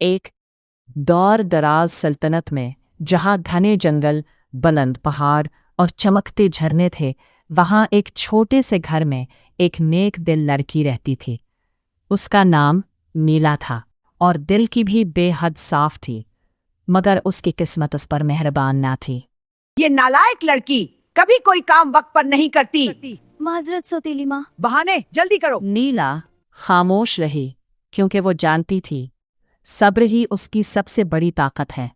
एक दौर दराज सल्तनत में जहां घने जंगल, बुलंद पहाड़ और चमकते झरने थे, वहां एक छोटे से घर में एक नेक दिल लड़की रहती थी। उसका नाम नीला था और दिल की भी बेहद साफ थी, मगर उसकी किस्मत उस पर मेहरबान ना थी। ये नालायक लड़की कभी कोई काम वक्त पर नहीं करती। माजरत सौतेली माँ। बहाने, जल्दी करो। नीला खामोश रही क्योंकि वो जानती थी सब्र ही उसकी सबसे बड़ी ताकत है।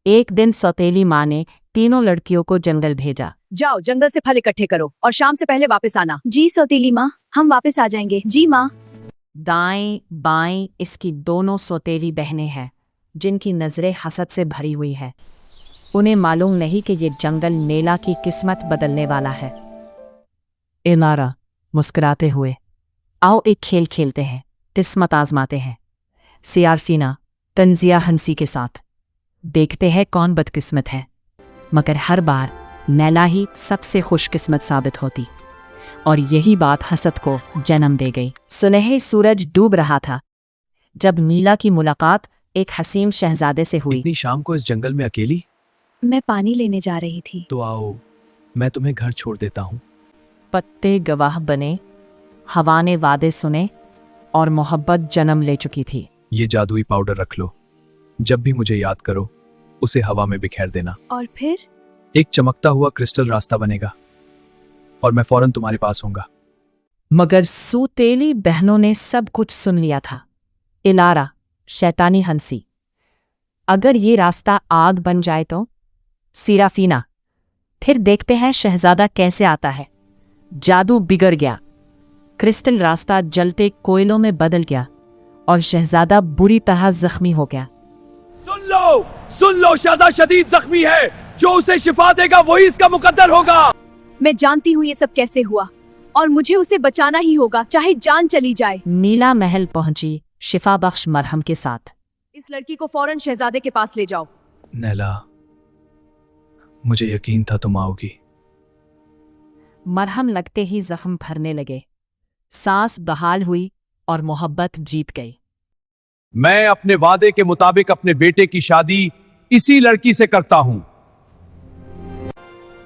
एक दिन सौतेली माँ ने तीनों लड़कियों को जंगल भेजा। जाओ, जंगल से फल इकट्ठे करो और शाम से पहले वापस आना। जी सौतेली माँ, हम वापस आ जाएंगे। जी माँ। दाएं बाएं इसकी दोनों सौतेली बहनें हैं जिनकी नजरें हसद से भरी हुई है। उन्हें मालूम नहीं कि ये जंगल नीला की किस्मत बदलने वाला है। इलारा मुस्कुराते हुए, आओ एक खेल खेलते हैं, किस्मत आजमाते हैं। सियारफीना तंजिया हंसी के साथ, देखते हैं कौन बदकिस्मत है। मगर हर बार नैला ही सबसे खुशकिस्मत साबित होती और यही बात हसद को जन्म दे गई। सुनहरे सूरज डूब रहा था जब नीला की मुलाकात एक हसीन शहजादे से हुई। इतनी शाम को इस जंगल में अकेली? मैं पानी लेने जा रही थी। तो आओ, मैं तुम्हें घर छोड़ देता हूँ। पत्ते गवाह बने, हवा ने वादे सुने और मोहब्बत जन्म ले चुकी थी। ये जादुई पाउडर रख लो, जब भी मुझे याद करो उसे हवा में बिखेर देना। और फिर? एक चमकता हुआ क्रिस्टल रास्ता बनेगा और मैं फौरन तुम्हारे पास होऊंगा। मगर सौतेली बहनों ने सब कुछ सुन लिया था। इलारा शैतानी हंसी, अगर ये रास्ता आग बन जाए तो? सिराफीना, फिर देखते हैं शहजादा कैसे आता है। जादू बिगड़ गया, क्रिस्टल रास्ता जलते कोयलों में बदल गया और शहजादा बुरी तरह जख्मी हो गया। सुन लो, शहजादा शदीद जख्मी है। जो उसे शिफा देगा वही इसका मुकद्दर होगा। मैं जानती हूँ ये सब कैसे हुआ और मुझे उसे बचाना ही होगा, चाहे जान चली जाए। नीला महल पहुंची शिफा बख्श मरहम के साथ। इस लड़की को फौरन शहजादे के पास ले जाओ। नैला, मुझे यकीन था तुम आओगी। मरहम लगते ही जख्म भरने लगे, सांस बहाल हुई और मोहब्बत जीत गई। मैं अपने वादे के मुताबिक अपने बेटे की शादी इसी लड़की से करता हूं।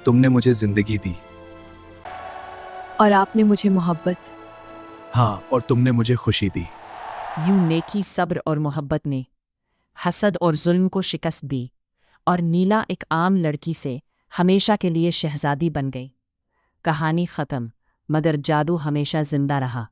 तुमने मुझे जिंदगी दी। और आपने मुझे मोहब्बत। हाँ, और तुमने मुझे खुशी दी। यूं नेकी, सब्र और मोहब्बत ने हसद और जुल्म को शिकस्त दी और नीला एक आम लड़की से हमेशा के लिए शहजादी बन गई। कहानी खत्म, मगर जादू हमेशा जिंदा रहा।